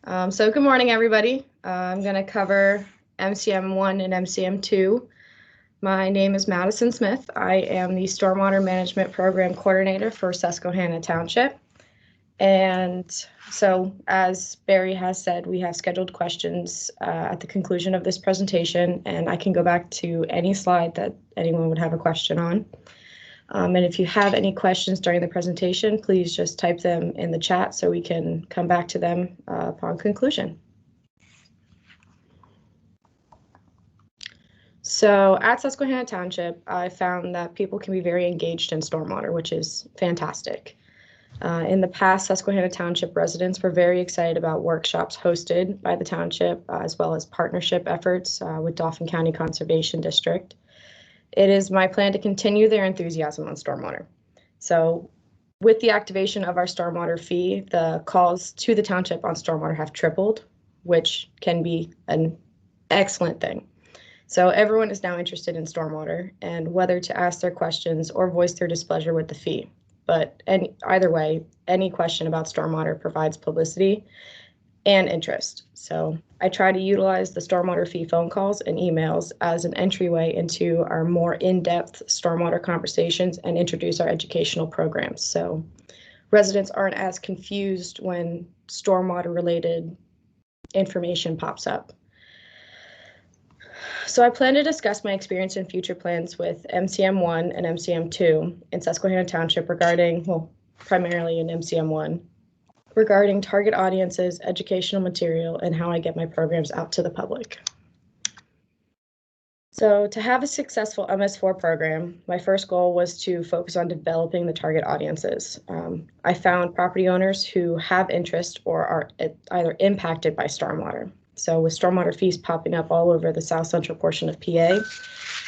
So good morning, everybody. I'm going to cover MCM 1 and MCM 2. My name is Madison Smith. I am the Stormwater Management Program Coordinator for Susquehanna Township. And so, as Barry has said, we have scheduled questions at the conclusion of this presentation, and I can go back to any slide that anyone would have a question on. And if you have any questions during the presentation, please just type them in the chat so we can come back to them upon conclusion. So at Susquehanna Township, I found that people can be very engaged in stormwater, which is fantastic. In the past, Susquehanna Township residents were very excited about workshops hosted by the township, as well as partnership efforts with Dauphin County Conservation District. It is my plan to continue their enthusiasm on stormwater. So with the activation of our stormwater fee, the calls to the township on stormwater have tripled, which can be an excellent thing. So everyone is now interested in stormwater and whether to ask their questions or voice their displeasure with the fee. But either way, any question about stormwater provides publicity and interest. So I try to utilize the stormwater fee phone calls and emails as an entryway into our more in-depth stormwater conversations and introduce our educational programs. So residents aren't as confused when stormwater related information pops up. So I plan to discuss my experience and future plans with MCM 1 and MCM 2 in Susquehanna Township regarding, well, primarily in MCM 1, regarding target audiences, educational material, and how I get my programs out to the public. So to have a successful MS4 program, my first goal was to focus on developing the target audiences. I found property owners who have interest or are either impacted by stormwater. So with stormwater fees popping up all over the south central portion of PA,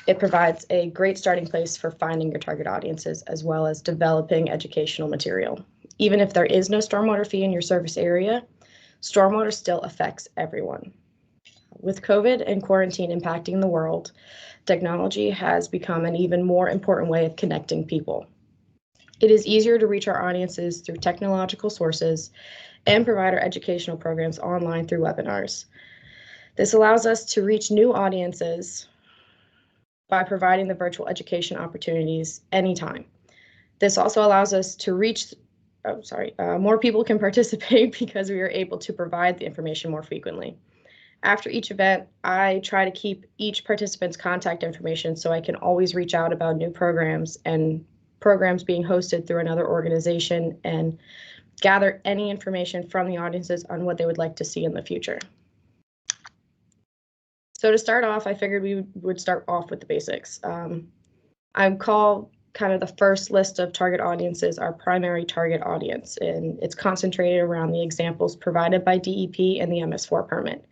it provides a great starting place for finding your target audiences as well as developing educational material. Even if there is no stormwater fee in your service area, stormwater still affects everyone. With COVID and quarantine impacting the world, technology has become an even more important way of connecting people. It is easier to reach our audiences through technological sources and provide our educational programs online through webinars. This allows us to reach new audiences by providing the virtual education opportunities anytime. This also allows us to reach more people can participate because we are able to provide the information more frequently. After each event, I try to keep each participant's contact information so I can always reach out about new programs and programs being hosted through another organization and gather any information from the audiences on what they would like to see in the future. So to start off, I figured we would start off with the basics. I call kind of the first list of target audiences our primary target audience, and it's concentrated around the examples provided by DEP and the MS4 permit.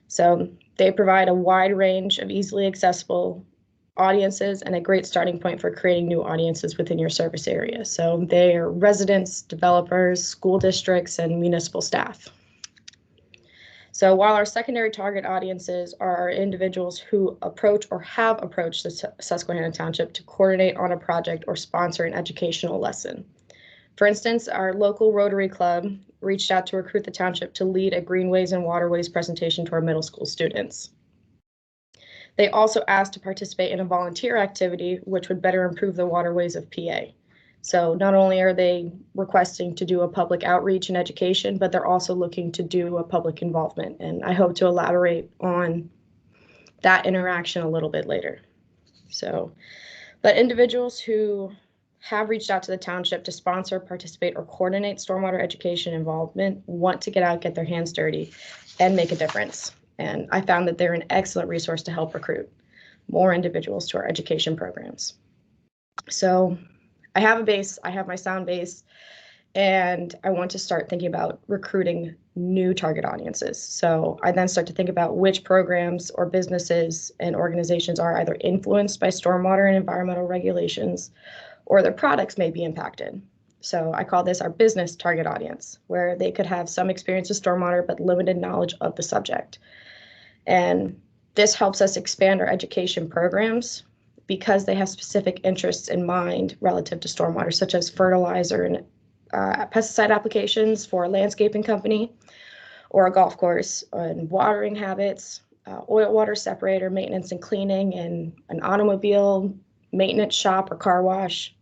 So they provide a wide range of easily accessible audiences and a great starting point for creating new audiences within your service area. So they are residents, developers, school districts, and municipal staff. So while our secondary target audiences are individuals who approach or have approached the Susquehanna Township to coordinate on a project or sponsor an educational lesson. For instance, our local Rotary Club reached out to recruit the township to lead a Greenways and Waterways presentation to our middle school students. They also asked to participate in a volunteer activity which would better improve the waterways of PA. So not only are they requesting to do a public outreach and education, but they're also looking to do a public involvement. And I hope to elaborate on that interaction a little bit later. So, but individuals who have reached out to the township to sponsor, participate, or coordinate stormwater education involvement want to get out, get their hands dirty, and make a difference. And I found that they're an excellent resource to help recruit more individuals to our education programs. So I have a base, I have my sound base, and I want to start thinking about recruiting new target audiences. So I then start to think about which programs or businesses and organizations are either influenced by stormwater and environmental regulations, or their products may be impacted. So I call this our business target audience, where they could have some experience with stormwater but limited knowledge of the subject. And this helps us expand our education programs because they have specific interests in mind relative to stormwater, such as fertilizer and pesticide applications for a landscaping company, or a golf course, and watering habits, oil water separator maintenance and cleaning in an automobile maintenance shop or car wash,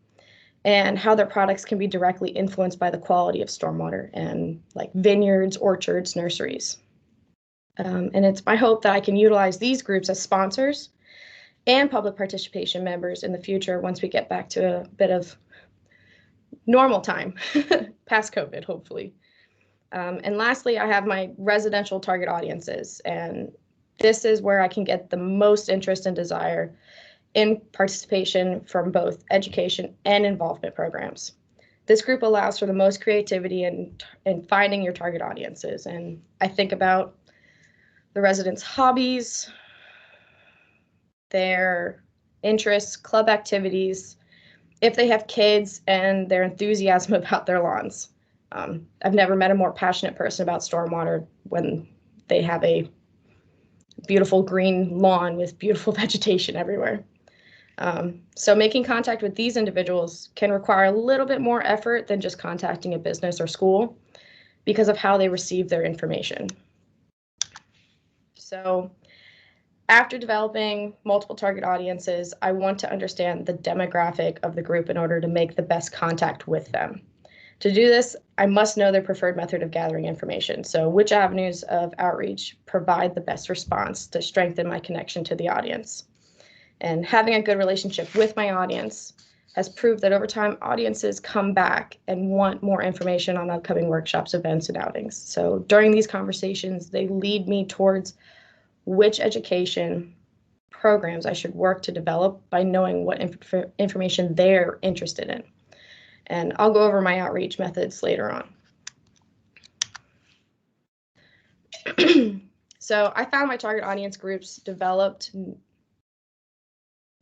and how their products can be directly influenced by the quality of stormwater and like vineyards, orchards, nurseries. And it's my hope that I can utilize these groups as sponsors and public participation members in the future once we get back to a bit of normal time, past COVID, hopefully. And lastly, I have my residential target audiences, and this is where I can get the most interest and desire in participation from both education and involvement programs. This group allows for the most creativity in finding your target audiences. And I think about the residents' hobbies, their interests, club activities, if they have kids, and their enthusiasm about their lawns. I've never met a more passionate person about stormwater when they have a beautiful green lawn with beautiful vegetation everywhere. So making contact with these individuals can require a little bit more effort than just contacting a business or school because of how they receive their information. So after developing multiple target audiences, I want to understand the demographic of the group in order to make the best contact with them. To do this, I must know their preferred method of gathering information. So which avenues of outreach provide the best response to strengthen my connection to the audience. And having a good relationship with my audience has proved that over time, audiences come back and want more information on upcoming workshops, events, and outings. So during these conversations, they lead me towards which education programs I should work to develop by knowing what information they're interested in. And I'll go over my outreach methods later on. So I found my target audience groups developed.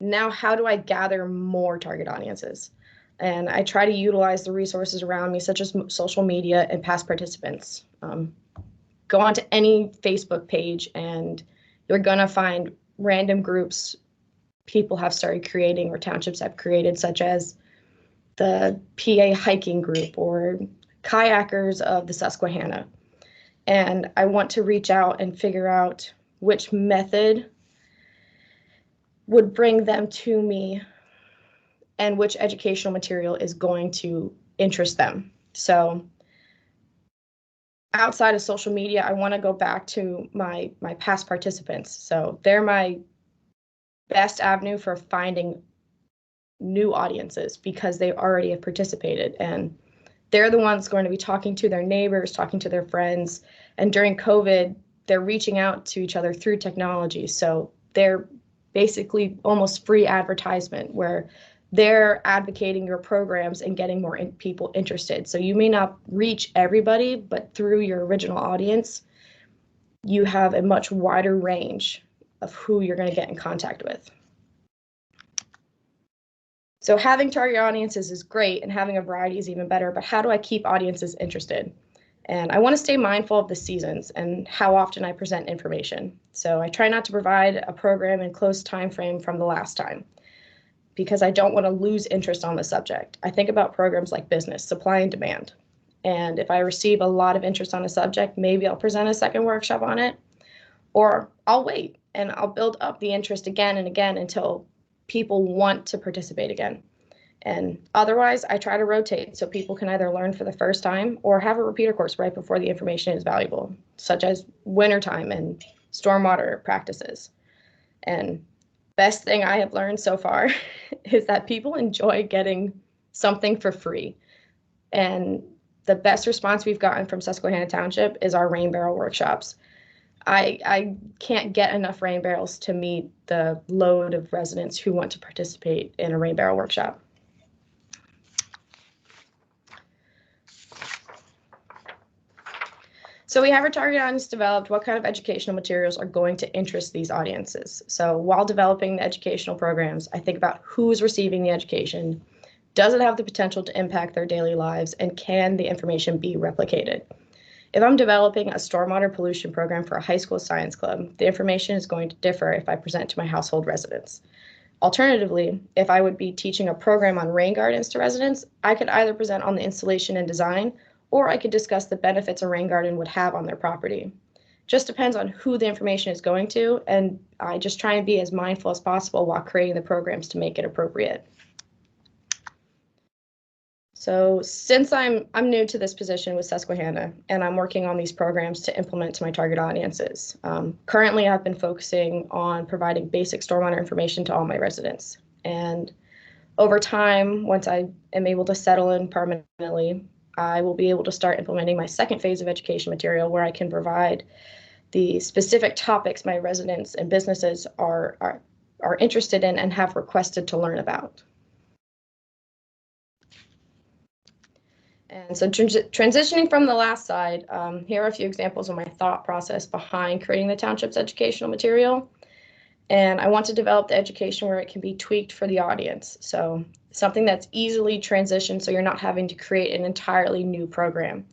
Now, how do I gather more target audiences? And I try to utilize the resources around me, such as social media and past participants. Go onto any Facebook page and you're gonna find random groups people have started creating or townships have created, such as the PA hiking group or kayakers of the Susquehanna. And I want to reach out and figure out which method would bring them to me and which educational material is going to interest them. So outside of social media, I want to go back to my past participants. So they're my best avenue for finding new audiences because they already have participated, and they're the ones going to be talking to their neighbors, talking to their friends. And during COVID, they're reaching out to each other through technology. So they're basically almost free advertisement where they're advocating your programs and getting more people interested. So you may not reach everybody, but through your original audience, you have a much wider range of who you're going to get in contact with. So having target audiences is great and having a variety is even better, but how do I keep audiences interested? And I want to stay mindful of the seasons and how often I present information. So I try not to provide a program in close time frame from the last time because I don't want to lose interest on the subject. I think about programs like business, supply and demand. And if I receive a lot of interest on a subject, maybe I'll present a second workshop on it, or I'll wait and I'll build up the interest again and again until people want to participate again. And otherwise, I try to rotate so people can either learn for the first time or have a repeater course right before the information is valuable, such as wintertime and stormwater practices. And best thing I have learned so far is that people enjoy getting something for free. And the best response we've gotten from Susquehanna Township is our rain barrel workshops. I can't get enough rain barrels to meet the load of residents who want to participate in a rain barrel workshop. So we have our target audience developed. What kind of educational materials are going to interest these audiences? So while developing the educational programs, I think about who's receiving the education. Does it have the potential to impact their daily lives? And can the information be replicated? If I'm developing a stormwater pollution program for a high school science club, the information is going to differ if I present to my household residents. Alternatively, if I would be teaching a program on rain gardens to residents, I could either present on the installation and design or I could discuss the benefits a rain garden would have on their property. Just depends on who the information is going to, and I just try and be as mindful as possible while creating the programs to make it appropriate. So since I'm new to this position with Susquehanna, and I'm working on these programs to implement to my target audiences. Currently, I've been focusing on providing basic stormwater information to all my residents. And over time, once I am able to settle in permanently, I will be able to start implementing my second phase of education material, where I can provide the specific topics my residents and businesses are interested in and have requested to learn about. And so transitioning from the last slide, here are a few examples of my thought process behind creating the Township's educational material. And I want to develop the education where it can be tweaked for the audience. So something that's easily transitioned so you're not having to create an entirely new program.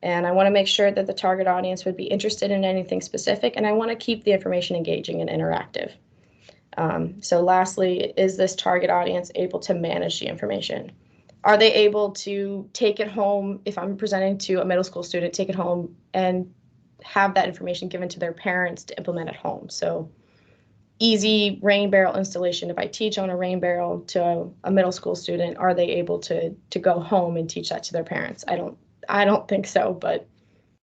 And I want to make sure that the target audience would be interested in anything specific, and I want to keep the information engaging and interactive. So lastly, is this target audience able to manage the information? Are they able to take it home, if I'm presenting to a middle school student, take it home and have that information given to their parents to implement at home? So easy rain barrel installation. If I teach on a rain barrel to a middle school student, are they able to go home and teach that to their parents? I don't think so, but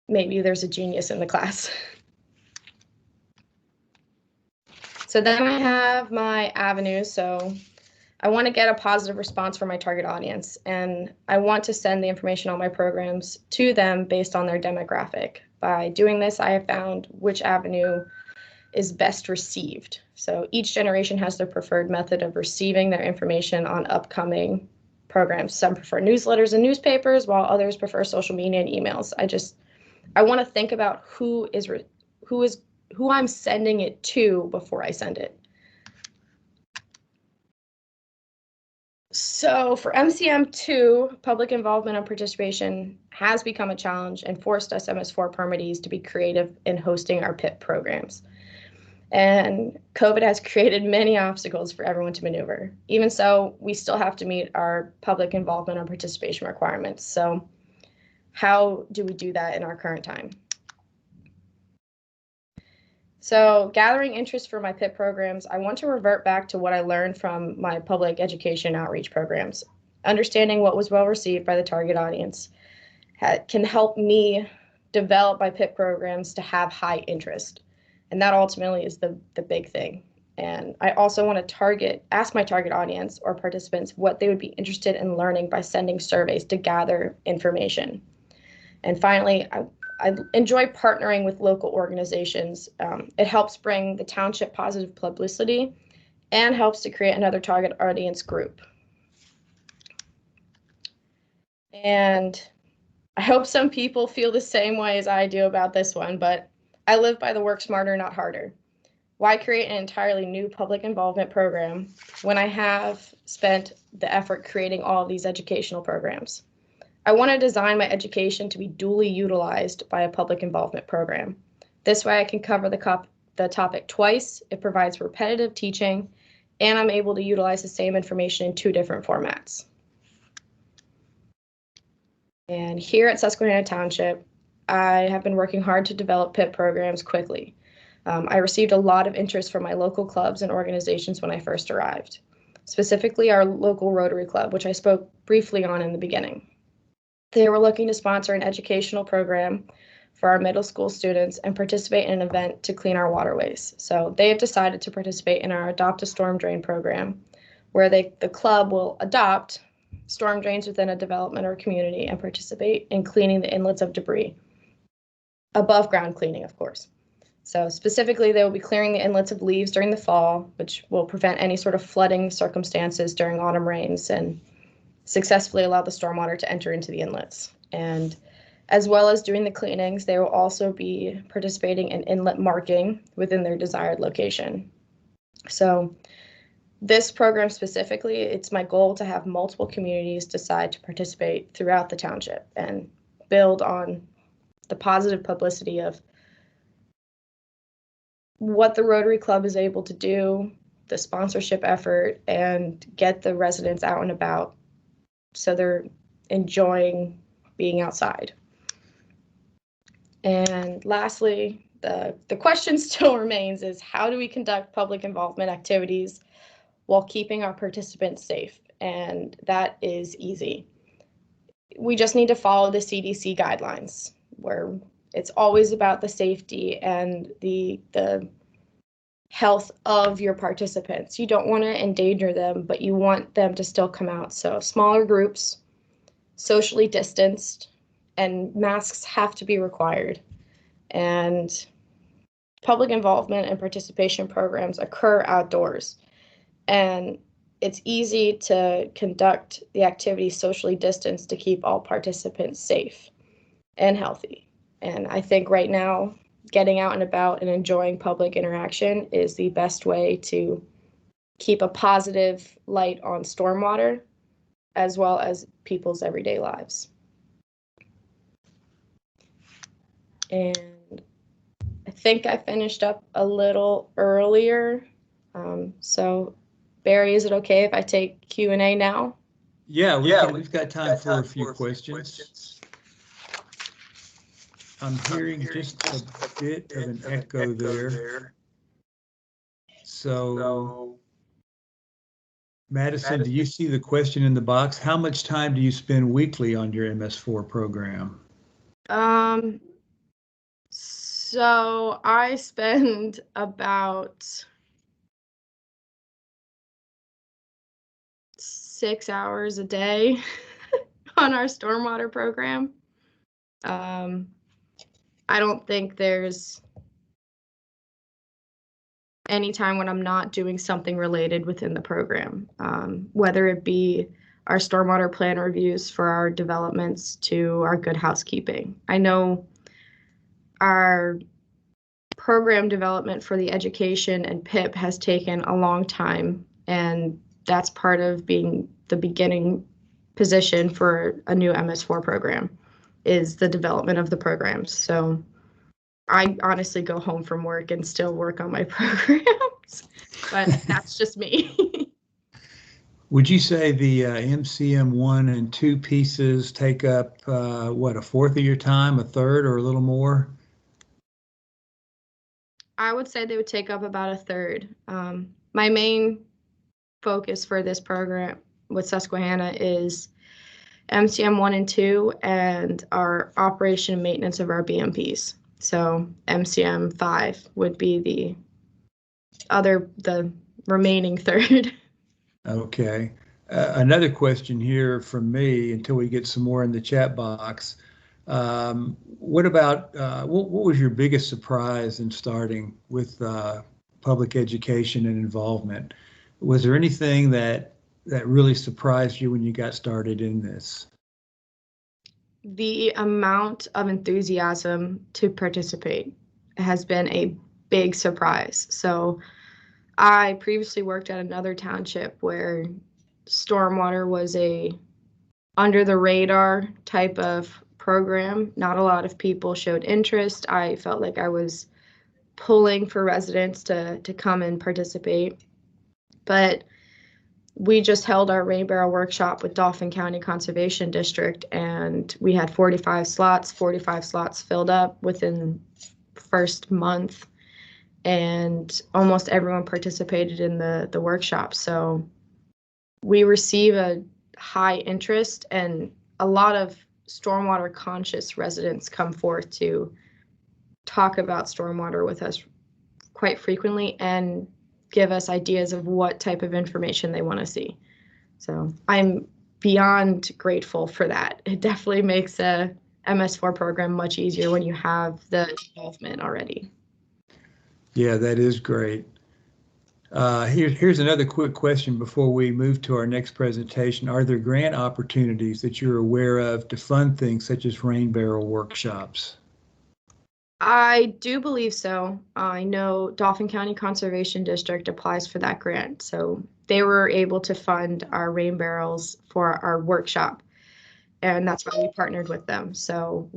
maybe there's a genius in the class. So then I have my avenues. So I want to get a positive response from my target audience, and I want to send the information on my programs to them based on their demographic. By doing this, I have found which avenue is best received. So each generation has their preferred method of receiving their information on upcoming programs. Some prefer newsletters and newspapers, while others prefer social media and emails. I want to think about who I'm sending it to before I send it. So for MCM 2, public involvement and participation has become a challenge and forced us MS4 permittees to be creative in hosting our PIP programs. And COVID has created many obstacles for everyone to maneuver. Even so, we still have to meet our public involvement and participation requirements. So how do we do that in our current time? So gathering interest for my PIP programs, I want to revert back to what I learned from my public education outreach programs. Understanding what was well received by the target audience can help me develop my PIP programs to have high interest. And that ultimately is the big thing. And I also want to ask my target audience or participants what they would be interested in learning by sending surveys to gather information. And finally, I enjoy partnering with local organizations. It helps bring the township positive publicity and helps to create another target audience group. And I hope some people feel the same way as I do about this one, but I live by the work smarter, not harder. Why create an entirely new public involvement program when I have spent the effort creating all of these educational programs? I want to design my education to be duly utilized by a public involvement program. This way I can cover the topic twice, it provides repetitive teaching, and I'm able to utilize the same information in 2 different formats. And here at Susquehanna Township, I have been working hard to develop PIP programs quickly. I received a lot of interest from my local clubs and organizations when I first arrived, specifically our local Rotary Club, which I spoke briefly on in the beginning. They were looking to sponsor an educational program for our middle school students and participate in an event to clean our waterways. So they have decided to participate in our Adopt a Storm Drain program, where the club will adopt storm drains within a development or community and participate in cleaning the inlets of debris. Above ground cleaning, of course. So specifically, they will be clearing the inlets of leaves during the fall, which will prevent any sort of flooding circumstances during autumn rains and successfully allow the stormwater to enter into the inlets. And as well as doing the cleanings, they will also be participating in inlet marking within their desired location. So this program specifically, it's my goal to have multiple communities decide to participate throughout the township and build on the positive publicity of what the Rotary Club is able to do, the sponsorship effort, and get the residents out and about so they're enjoying being outside. And lastly, the question still remains is how do we conduct public involvement activities while keeping our participants safe? And that is easy. We just need to follow the CDC guidelines, where it's always about the safety and the health of your participants. You don't want to endanger them, but you want them to still come out. So smaller groups, socially distanced, and masks have to be required. And public involvement and participation programs occur outdoors. And it's easy to conduct the activity socially distanced to keep all participants safe and healthy. And I think right now, getting out and about and enjoying public interaction is the best way to keep a positive light on stormwater as well as people's everyday lives. And I think I finished up a little earlier. So Barry, is it okay if I take Q&A now? Yeah, we've got time for a few questions. I'm hearing just a bit of an echo there. So, Madison, do you see the question in the box? How much time do you spend weekly on your MS4 program? So I spend about 6 hours a day on our stormwater program. I don't think there's any time when I'm not doing something related within the program, whether it be our stormwater plan reviews for our developments to our good housekeeping. I know our program development for the education and PIP has taken a long time, and that's part of being the beginning position for a new MS4 program is the development of the programs. So I honestly go home from work and still work on my programs, but that's just me. Would you say the MCM 1 and 2 pieces take up, what, a fourth of your time, a third, or a little more? I would say they would take up about a third. My main focus for this program with Susquehanna is MCM 1 and 2 and our operation and maintenance of our BMPs. So MCM 5 would be the remaining third. Okay. Another question here from me until we get some more in the chat box. What about, what was your biggest surprise in starting with public education and involvement? Was there anything that really surprised you when you got started in this? The amount of enthusiasm to participate has been a big surprise. So I previously worked at another township where stormwater was a under the radar type of program. Not a lot of people showed interest. I felt like I was pulling for residents to come and participate. But we just held our rain barrel workshop with Dauphin County Conservation District, and we had 45 slots filled up within the first month, and almost everyone participated in the workshop. So we receive a high interest, and a lot of stormwater conscious residents come forth to talk about stormwater with us quite frequently and give us ideas of what type of information they want to see. So I'm beyond grateful for that. It definitely makes a MS4 program much easier when you have the involvement already. Yeah, that is great. Here's another quick question before we move to our next presentation. Are there grant opportunities that you're aware of to fund things such as rain barrel workshops? I do believe so. I know Dauphin County Conservation District applies for that grant, so they were able to fund our rain barrels for our workshop, and that's why we partnered with them. So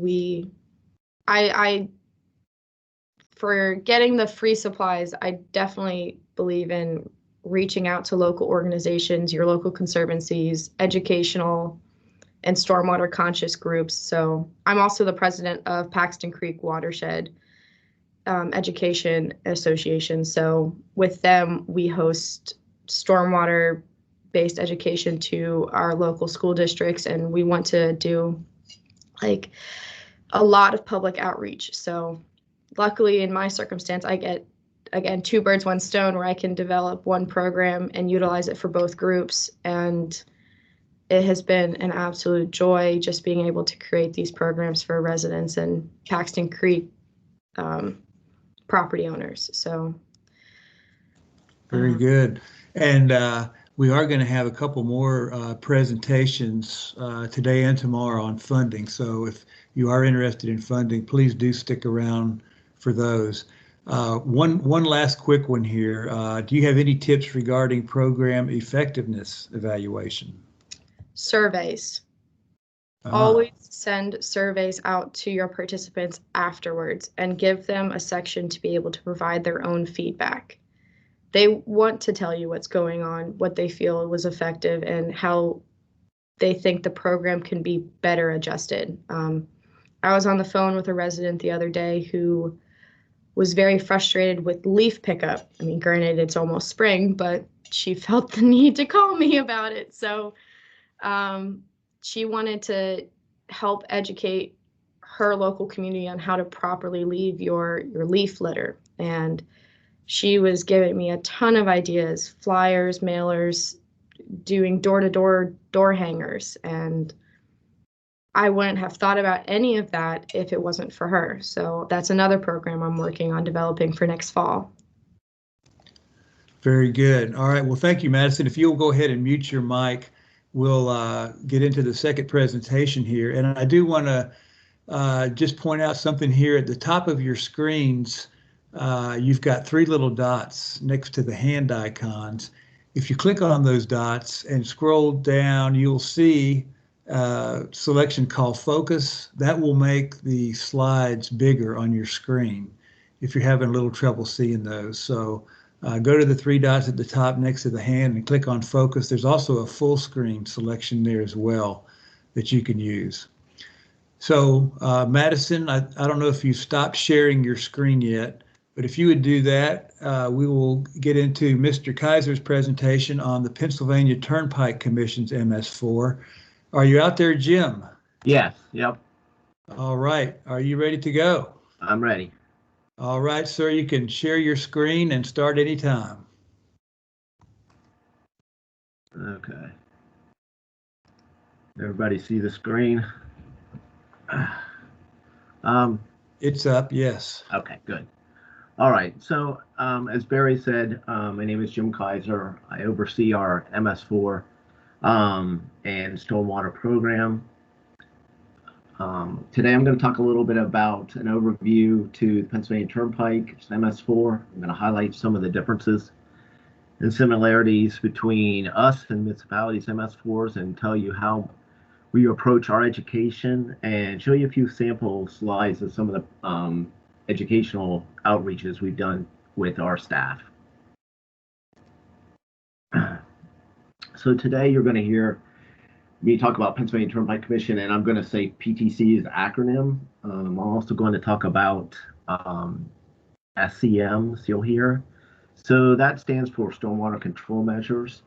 for getting the free supplies, I definitely believe in reaching out to local organizations, your local conservancies, educational and stormwater conscious groups. So I'm also the president of Paxton Creek Watershed Education Association. So with them, we host stormwater based education to our local school districts, and we want to do like a lot of public outreach. So luckily in my circumstance, I get, again, two birds, one stone, where I can develop one program and utilize it for both groups. And it has been an absolute joy just being able to create these programs for residents and Paxton Creek property owners. So very good. And we are going to have a couple more presentations today and tomorrow on funding. So if you are interested in funding, please do stick around for those. One last quick one here. Do you have any tips regarding program effectiveness evaluation? Surveys. Always send surveys out to your participants afterwards and give them a section to be able to provide their own feedback. They want to tell you what's going on, what they feel was effective, and how they think the program can be better adjusted. I was on the phone with a resident the other day who was very frustrated with leaf pickup. I mean, granted, it's almost spring, but she felt the need to call me about it. So she wanted to help educate her local community on how to properly leave your leaf litter. And she was giving me a ton of ideas, flyers, mailers, doing door-to-door door hangers. And I wouldn't have thought about any of that if it wasn't for her. So that's another program I'm working on developing for next fall. Very good. All right. Well, thank you, Madison. If you'll go ahead and mute your mic, we'll get into the second presentation here. And I do want to just point out something here at the top of your screens. You've got three little dots next to the hand icons. If you click on those dots and scroll down, you'll see selection called Focus. That will make the slides bigger on your screen if you're having a little trouble seeing those. So go to the three dots at the top next to the hand and click on Focus. There's also a full screen selection there as well that you can use. So Madison, I don't know if you've stopped sharing your screen yet, but if you would do that, we will get into Mr. Kaiser's presentation on the Pennsylvania Turnpike Commission's MS4. Are you out there, Jim? Yes, yep. All right. Are you ready to go? I'm ready. All right, sir. You can share your screen and start anytime. Okay. Everybody see the screen? It's up, yes. Okay, good. All right, so as Barry said, my name is Jim Kaiser. I oversee our MS4 and stormwater program. Today I'm going to talk a little bit about an overview to the Pennsylvania Turnpike, it's MS4. I'm going to highlight some of the differences and similarities between us and municipalities' MS4s and tell you how we approach our education and show you a few sample slides of some of the educational outreaches we've done with our staff. So today you're going to hear me talk about Pennsylvania Turnpike Commission, and I'm going to say PTC is an acronym. I'm also going to talk about SCMs you'll hear. So that stands for Stormwater Control Measures.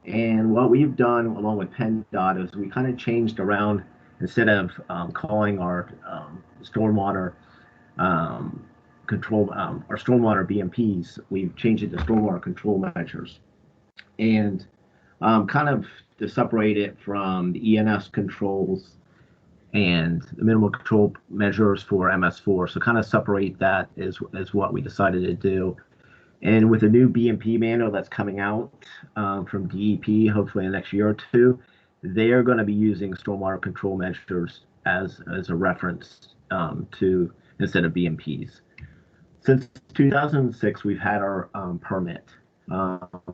And what we've done along with PennDOT is we kind of changed around, instead of calling our stormwater control, our stormwater BMPs, we've changed it to stormwater control measures. And kind of to separate it from the ENS controls and the minimal control measures for MS4. So kind of separate that is what we decided to do. And with a new BMP manual that's coming out from DEP, hopefully in the next year or two, they're going to be using stormwater control measures as a reference to instead of BMPs. Since 2006, we've had our permit.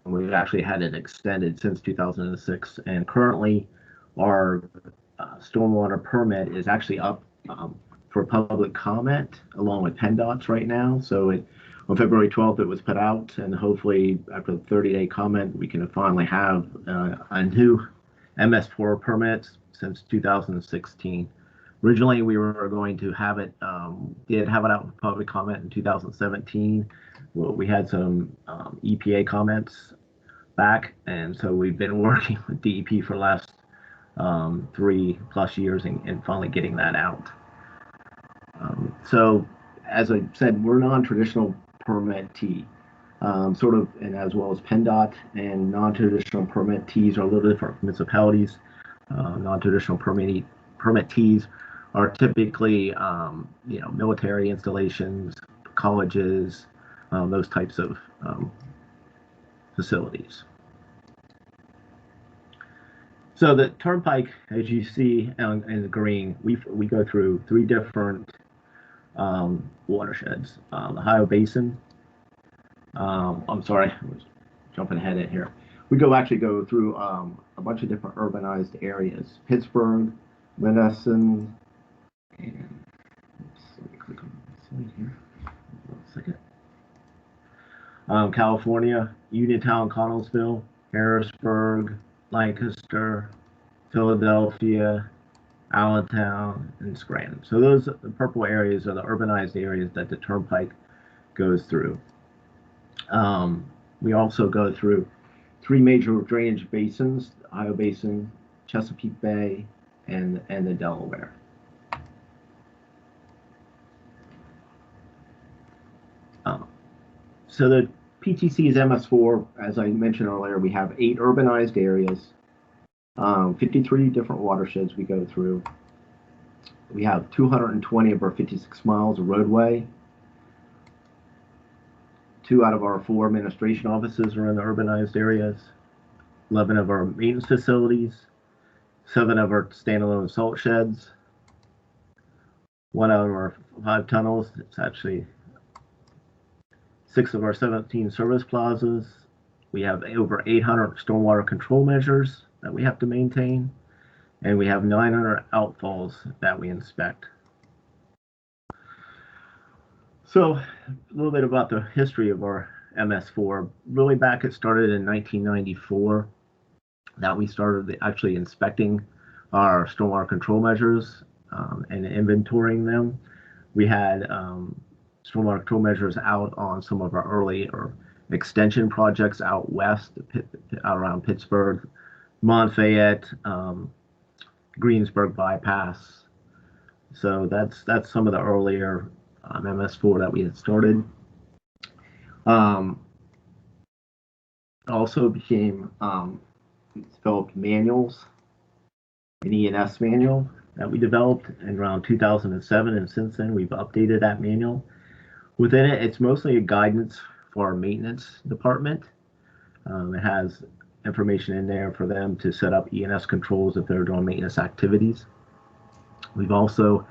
We've actually had it extended since 2006, and currently our stormwater permit is actually up for public comment along with PennDOT's right now. So on February 12th, it was put out, and hopefully after the 30-day comment, we can finally have a new MS4 permits since 2016. Originally, we were going to have it, did have it out for public comment in 2017. Well, we had some EPA comments back, and so we've been working with DEP for the last 3+ years and finally getting that out. So, as I said, we're non-traditional permittee, sort of, and as well as PennDOT and non-traditional permittees are a little different from municipalities. Non-traditional permittees are typically, military installations, colleges, those types of facilities. So the Turnpike, as you see in the green, we go through 3 different watersheds. The Ohio Basin. I'm sorry, I was jumping ahead in here. We actually go through a bunch of different urbanized areas: Pittsburgh, Madison, and let me click on this slide here. One second. California, Uniontown, Connellsville, Harrisburg, Lancaster, Philadelphia, Allentown, and Scranton. So those the purple areas are the urbanized areas that the Turnpike goes through. We also go through 3 major drainage basins: the Ohio Basin, Chesapeake Bay, and the Delaware. So the PTC's MS4, as I mentioned earlier, we have 8 urbanized areas, 53 different watersheds we go through. We have 220 of our 56 miles of roadway. 2 out of our 4 administration offices are in the urbanized areas. 11 of our maintenance facilities. 7 of our standalone salt sheds. 1 out of our 5 tunnels. It's actually 6 of our 17 service plazas. We have over 800 stormwater control measures that we have to maintain, and we have 900 outfalls that we inspect. So a little bit about the history of our MS4. Really back, it started in 1994 that we started actually inspecting our stormwater control measures and inventorying them. We had stormwater control measures out on some of our early extension projects out west, around Pittsburgh, Monfayette, Greensburg bypass. So that's some of the earlier MS4 that we had started. Also became developed manuals, an Ens manual that we developed in around 2007, and since then we've updated that manual. Within it, it's mostly a guidance for our maintenance department. It has information in there for them to set up ENS controls if they're doing maintenance activities. We've also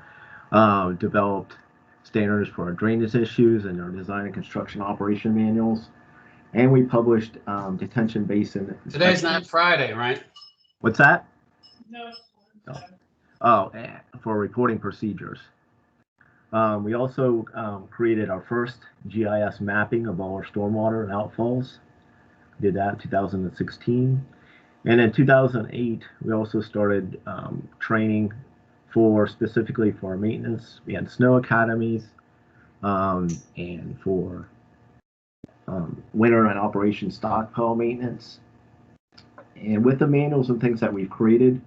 developed standards for our drainage issues and our design and construction operation manuals. And we published detention basin. Today's not Friday, right? What's that? No. Oh, for reporting procedures. We also created our first GIS mapping of all our stormwater and outfalls. We did that in 2016. And in 2008, we also started training specifically for our maintenance. We had snow academies and for winter and operation stockpile maintenance. And with the manuals and things that we've created,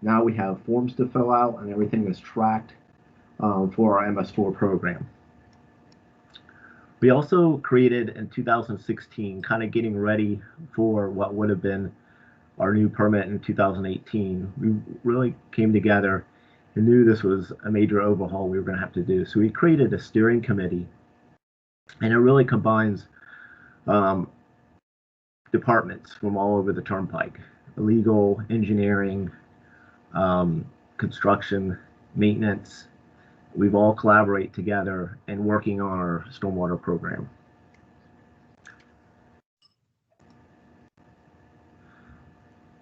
now we have forms to fill out and everything is tracked for our MS4 program. We also created in 2016, kind of getting ready for what would have been our new permit in 2018. We really came together and knew this was a major overhaul we were going to have to do. So we created a steering committee, and it really combines departments from all over the Turnpike: legal, engineering, construction, maintenance. We've all collaborate together and working on our stormwater program.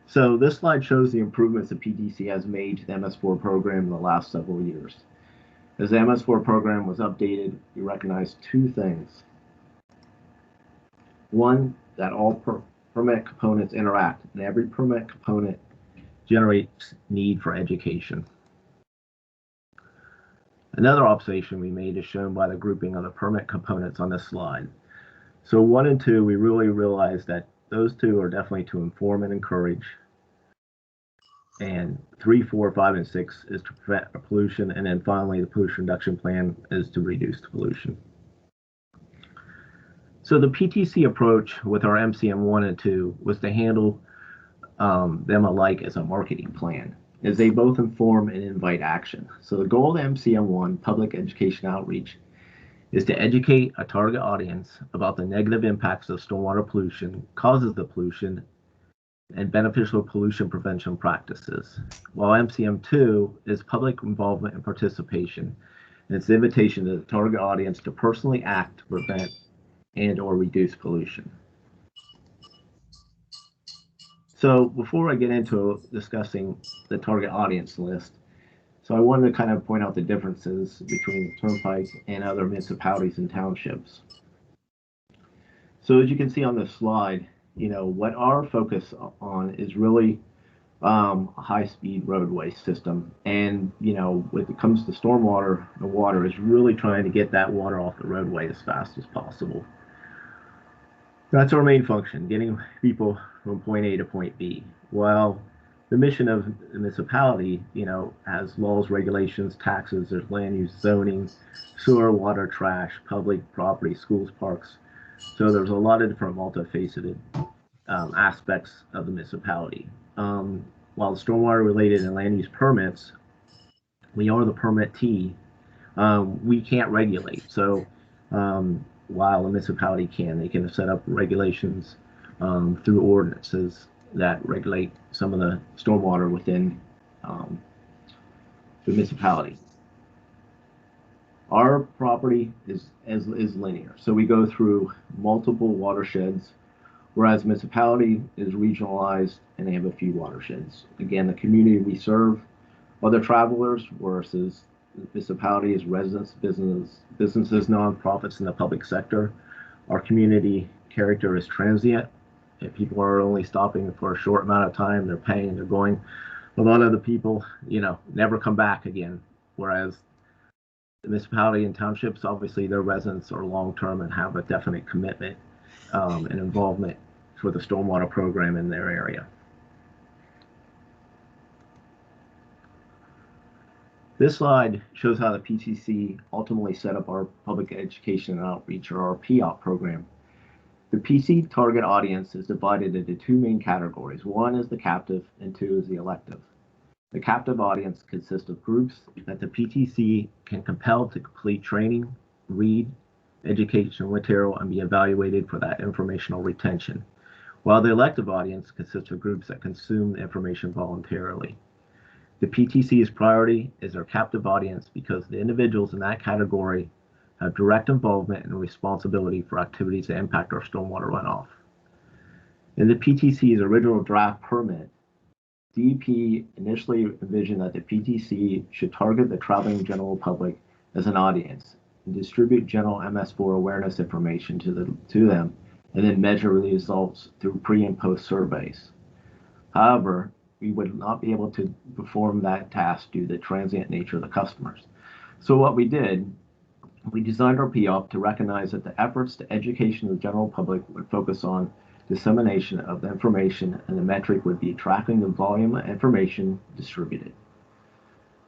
So this slide shows the improvements that PTC has made to the MS4 program in the last several years. As the MS4 program was updated, we recognized 2 things. One, that all permit components interact, and every permit component generates need for education. Another observation we made is shown by the grouping of the permit components on this slide. So 1 and 2, we really realized that those two are definitely to inform and encourage. And 3, 4, 5, and 6 is to prevent pollution. And then finally, the pollution reduction plan is to reduce the pollution. So the PTC approach with our MCM 1 and 2 was to handle them alike as a marketing plan, as they both inform and invite action. So the goal of MCM 1, public education outreach, is to educate a target audience about the negative impacts of stormwater pollution, causes of pollution, and beneficial pollution prevention practices. While MCM 2 is public involvement and participation, and it's the invitation to the target audience to personally act to prevent and or reduce pollution. So before I get into discussing the target audience list, so I wanted to kind of point out the differences between the Turnpike and other municipalities and townships. So as you can see on this slide, what our focus on is really a high-speed roadway system. And, when it comes to stormwater, the water is really trying to get that water off the roadway as fast as possible. That's our main function, getting people from point A to point B. While the mission of the municipality, has laws, regulations, taxes, there's land use, zoning, sewer, water, trash, public property, schools, parks. So there's a lot of different multifaceted aspects of the municipality. While the stormwater related and land use permits, we are the permittee, we can't regulate. So while the municipality can, they can set up regulations through ordinances that regulate some of the stormwater within the municipality. Our property is linear, so we go through multiple watersheds, whereas municipality is regionalized and they have a few watersheds. Again, the community we serve, other travelers, versus the municipality is residents, businesses, nonprofits, in the public sector. Our community character is transient. If people are only stopping for a short amount of time, they're paying, they're going. A lot of the people, never come back again. Whereas the municipality and townships, obviously their residents are long-term and have a definite commitment and involvement for the stormwater program in their area. This slide shows how the PTC ultimately set up our public education and outreach, or our POP program. The PC target audience is divided into two main categories. One is the captive and two is the elective. The captive audience consists of groups that the PTC can compel to complete training, read educational material, and be evaluated for that informational retention, while the elective audience consists of groups that consume the information voluntarily. The PTC's priority is their captive audience because the individuals in that category have direct involvement and responsibility for activities that impact our stormwater runoff. In the PTC's original draft permit, DEP initially envisioned that the PTC should target the traveling general public as an audience and distribute general MS4 awareness information to them, and then measure the results through pre and post surveys. However, we would not be able to perform that task due to the transient nature of the customers. So what we did, we designed our POP to recognize that the efforts to education of the general public would focus on dissemination of the information, and the metric would be tracking the volume of information distributed.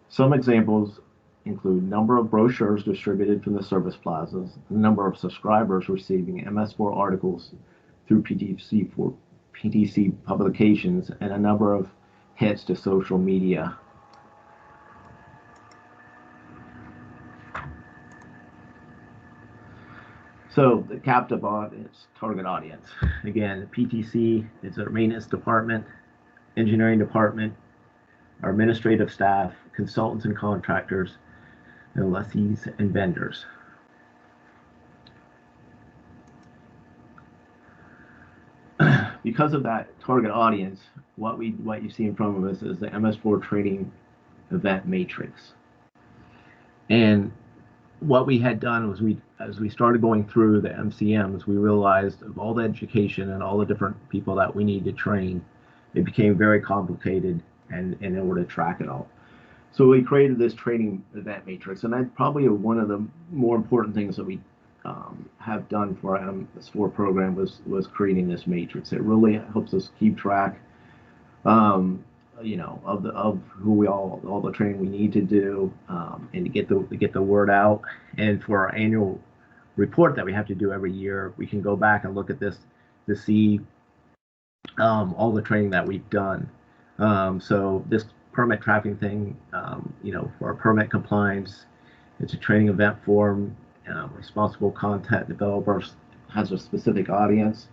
Some examples include number of brochures distributed from the service plazas, the number of subscribers receiving MS4 articles through PTC publications, and a number of hits to social media. So the captive audience, target audience. Again, the PTC is our maintenance department, engineering department, our administrative staff, consultants and contractors, and lessees and vendors. Because of that target audience, what you see in front of us is the MS4 training event matrix. And what we had done was, as we started going through the MCMs, we realized of all the education and all the different people that we need to train, it became very complicated and in order to track it all. So we created this training event matrix, and that's probably one of the more important things that we have done for our MS4 program was creating this matrix. It really helps us keep track, you know, of who we all the training we need to do, and to get the word out. And for our annual report that we have to do every year, we can go back and look at this to see all the training that we've done. So this permit tracking thing, you know, for our permit compliance, it's a training event form. Responsible content developers has a specific audience,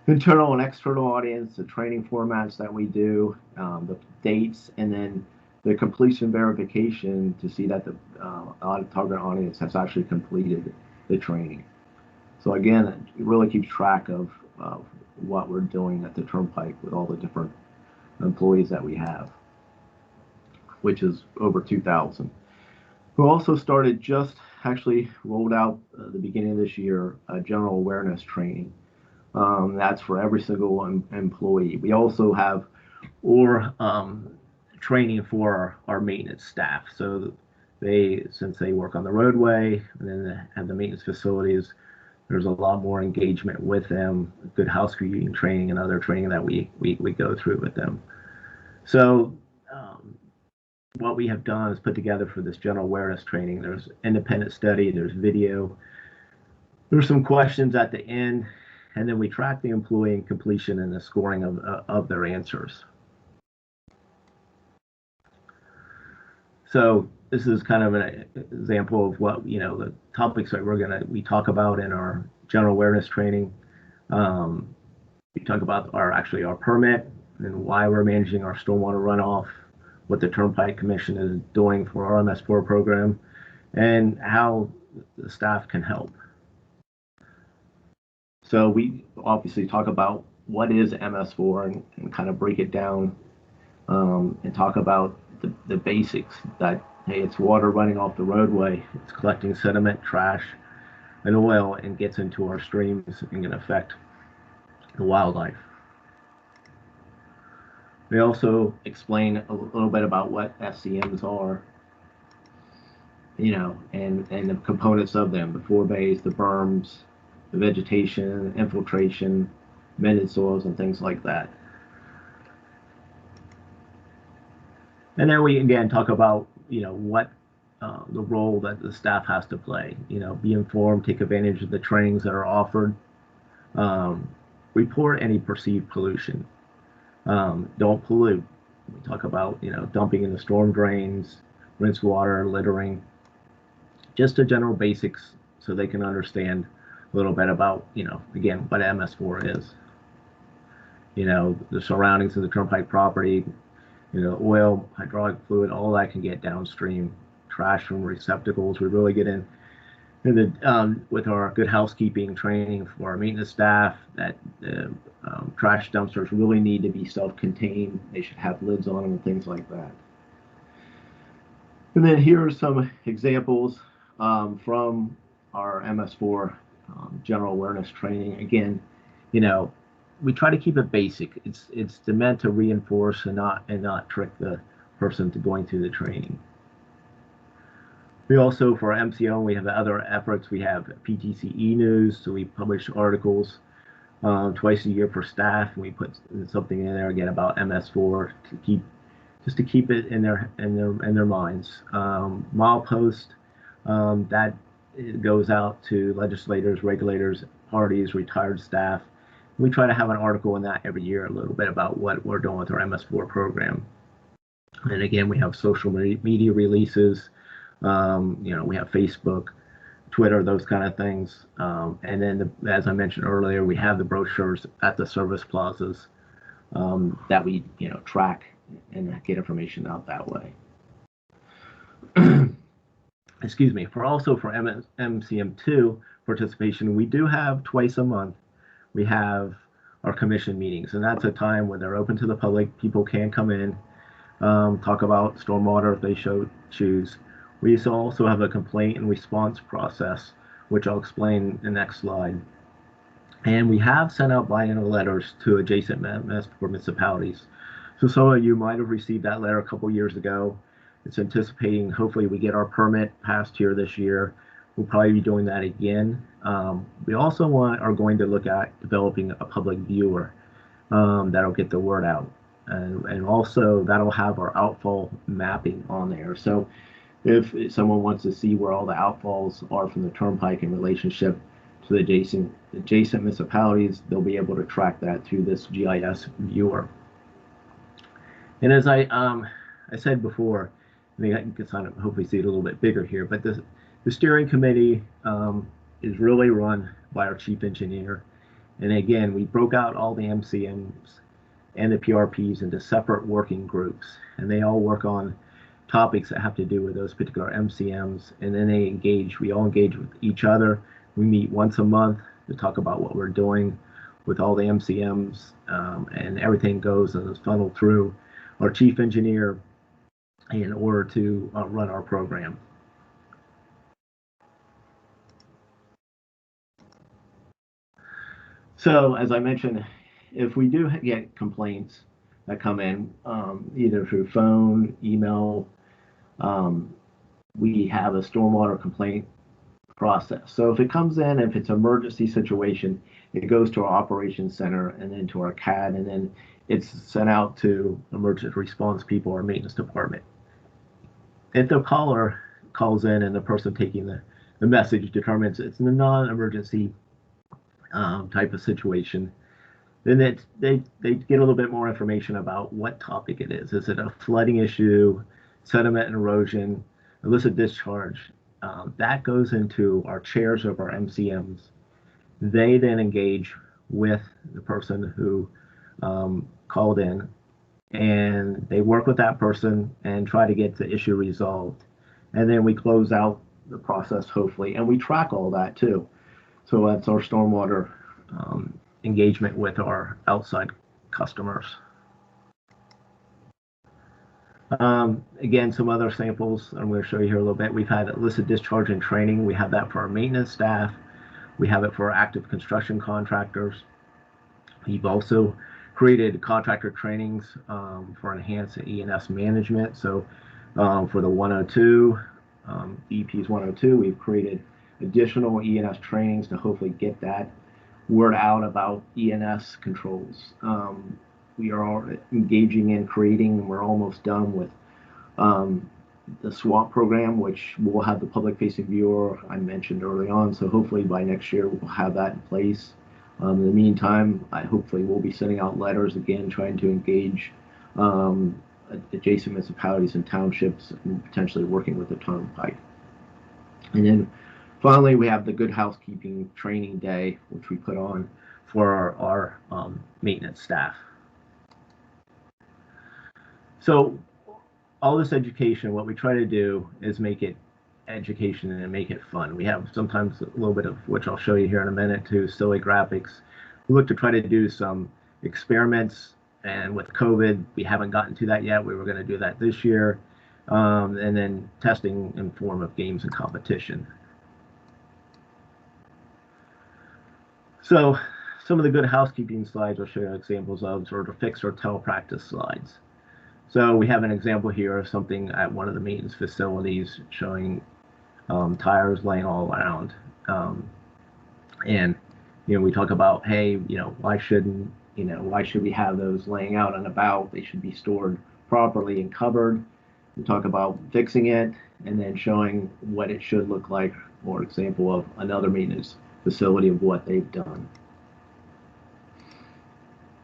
internal and external audience, the training formats that we do, the dates, and then the completion verification to see that the target audience has actually completed the training. So again, it really keeps track of what we're doing at the Turnpike with all the different employees that we have, which is over 2,000. We also started actually rolled out the beginning of this year a general awareness training. That's for every single employee. We also have training for our maintenance staff. So since they work on the roadway and then they have the maintenance facilities, there's a lot more engagement with them, good housekeeping training and other training that we go through with them. So what we have done is put together for this general awareness training. There's independent study, there's video, there's some questions at the end, and then we track the employee in completion and the scoring of their answers. So this is kind of an example of what, you know, the topics that we talk about in our general awareness training. We talk about our permit and why we're managing our stormwater runoff, what the Turnpike Commission is doing for our MS4 program, and how the staff can help. So we obviously talk about what is MS4 and kind of break it down, and talk about the basics that, hey, it's water running off the roadway, it's collecting sediment, trash, and oil, and gets into our streams and can affect the wildlife. We also explain a little bit about what MCMs are, you know, and the components of them, the forebays, the berms, the vegetation, infiltration, amended soils, and things like that. And then we again talk about, you know, what the role that the staff has to play. You know, be informed, take advantage of the trainings that are offered, report any perceived pollution. Don't pollute. We talk about, you know, dumping in the storm drains, rinse water, littering, just the general basics so they can understand a little bit about, you know, again, what MS4 is. You know, the surroundings of the Turnpike property, you know, oil, hydraulic fluid, all that can get downstream. Trash from receptacles. We really get in with our good housekeeping training for our maintenance staff that trash dumpsters really need to be self-contained. They should have lids on them and things like that. And then here are some examples from our MS4 general awareness training. Again, you know, we try to keep it basic. It's meant to reinforce and not trick the person to going through the training. We also, for MCM, we have other efforts. We have PTCE news, so we publish articles twice a year for staff, and we put something in there again about MS4 to keep it in their minds. Milepost that goes out to legislators, regulators, parties, retired staff. We try to have an article in that every year, a little bit about what we're doing with our MS4 program. And again, we have social media releases. You know, we have Facebook, Twitter, those kind of things. And then, as I mentioned earlier, we have the brochures at the service plazas that we, you know, track and get information out that way. Excuse me. For MCM2 participation, we do have twice a month. We have our commission meetings, and that's a time when they're open to the public. People can come in, talk about stormwater if they choose. We also have a complaint and response process, which I'll explain in the next slide. And we have sent out biannual letters to adjacent municipalities. So some of you might have received that letter a couple years ago. It's anticipating, hopefully we get our permit passed here this year. We'll probably be doing that again. We also are going to look at developing a public viewer that'll get the word out. And also that'll have our outfall mapping on there. So if someone wants to see where all the outfalls are from the Turnpike in relationship to the adjacent municipalities, they'll be able to track that through this GIS viewer. And as I said before, I think I can kind of hopefully see it a little bit bigger here, but the steering committee is really run by our chief engineer. And again, we broke out all the MCMs and the PRPs into separate working groups, and they all work on topics that have to do with those particular MCMs, and then we all engage with each other. We meet once a month to talk about what we're doing with all the MCMs, and everything goes and is funneled through our chief engineer in order to run our program. So as I mentioned, if we do get complaints that come in, either through phone, email, we have a stormwater complaint process. So if it comes in, if it's an emergency situation, it goes to our operations center and then to our CAD, and then it's sent out to emergency response people or maintenance department. If the caller calls in and the person taking the message determines it's a non-emergency type of situation, then they get a little bit more information about what topic it is. Is it a flooding issue, sediment and erosion, illicit discharge? That goes into our chairs of our MCMs. They then engage with the person who called in, and they work with that person and try to get the issue resolved. And then we close out the process, hopefully, and we track all that too. So that's our stormwater engagement with our outside customers. Again, some other samples I'm going to show you here a little bit. We've had illicit discharge and training. We have that for our maintenance staff. We have it for our active construction contractors. We've also created contractor trainings for enhanced E&S management. So for the 102, EP's 102, we've created additional E&S trainings to hopefully get that word out about E&S controls. We are engaging in creating, and we're almost done with the SWAT program, which will have the public facing viewer I mentioned early on. So hopefully by next year we'll have that in place. In the meantime, I hopefully will be sending out letters again, trying to engage adjacent municipalities and townships, and potentially working with the Turnpike. And then finally, we have the Good Housekeeping Training Day, which we put on for our maintenance staff. So all this education, what we try to do is make it education and make it fun. We have sometimes a little bit of, which I'll show you here in a minute, too, silly graphics. We look to try to do some experiments, and with COVID, we haven't gotten to that yet. We were going to do that this year, and then testing in form of games and competition. So some of the good housekeeping slides I'll show you examples of, sort of fix or tell practice slides. So we have an example here of something at one of the maintenance facilities showing tires laying all around. And, we talk about, hey, why should we have those laying out and about? They should be stored properly and covered. We talk about fixing it and then showing what it should look like, for example, of another maintenance facility of what they've done.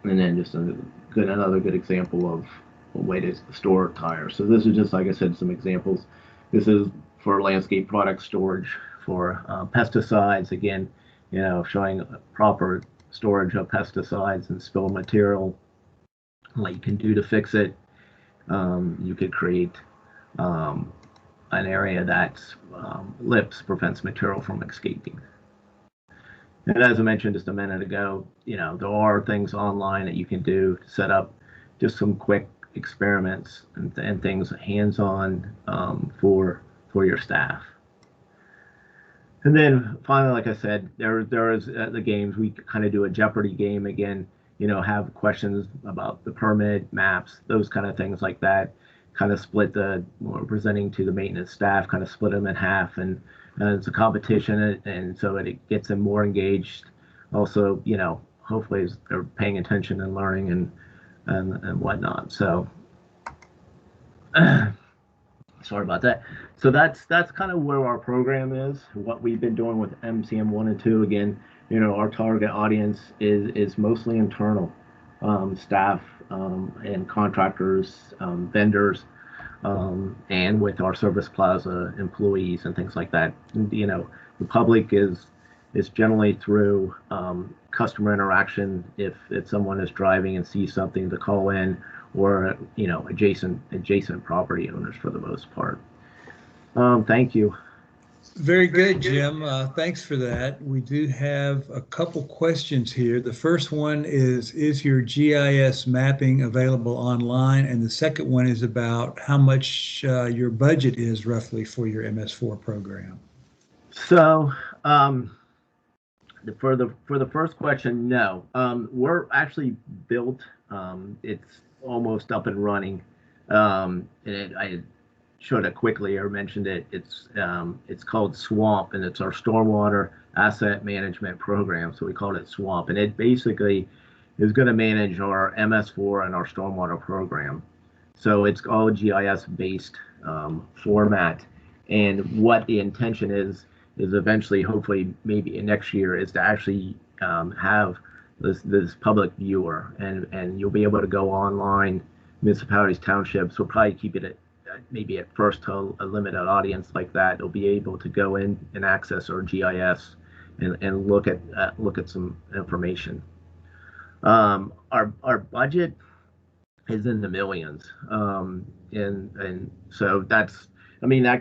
And then just another good example of a way to store tires. So this is just, like I said, some examples. This is for landscape product storage for pesticides. Again, showing proper storage of pesticides and spill material, what you can do to fix it. You could create an area that's prevents material from escaping. And as I mentioned just a minute ago, there are things online that you can do to set up just some quick experiments and things hands-on for your staff. And then finally, like I said, there is the games. We kind of do a Jeopardy game again. have questions about the permit, maps, those kind of things like that. Kind of split we're presenting to the maintenance staff, kind of split them in half, and it's a competition, and so it gets them more engaged. Also, hopefully they're paying attention and learning and whatnot. So sorry about that. So that's kind of where our program is, what we've been doing with MCM 1 and 2. Again, our target audience is mostly internal staff and contractors, vendors, and with our service plaza employees and things like that. The public is generally through customer interaction. If someone is driving and sees something, to call in, or adjacent property owners for the most part. Thank you. Very good, Jim. Thanks for that. We do have a couple questions here. The first one is your GIS mapping available online? And the second one is about how much your budget is roughly for your MS4 program. So for the first question, no. We're actually built. It's almost up and running. I showed it quickly or mentioned it. It's called SWAMP, and it's our Stormwater Asset Management Program. So we called it SWAMP, and it basically is going to manage our MS4 and our stormwater program. So it's all GIS based format. And what the intention is eventually, hopefully, maybe next year, is to actually have this public viewer, and you'll be able to go online. Municipalities, townships will probably keep it maybe at first to a limited audience like that. They'll be able to go in and access our GIS and look at some information. Our budget is in the millions, and so that's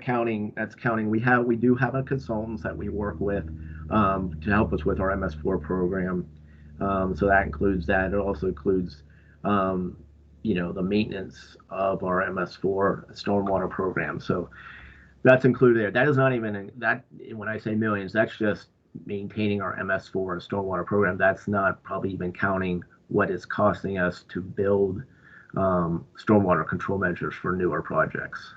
counting. We do have a consultants that we work with to help us with our MS4 program. So that includes that. It also includes the maintenance of our MS4 stormwater program. So that's included there. That is not even that. When I say millions, that's just maintaining our MS4 stormwater program. That's not probably even counting what it's costing us to build stormwater control measures for newer projects.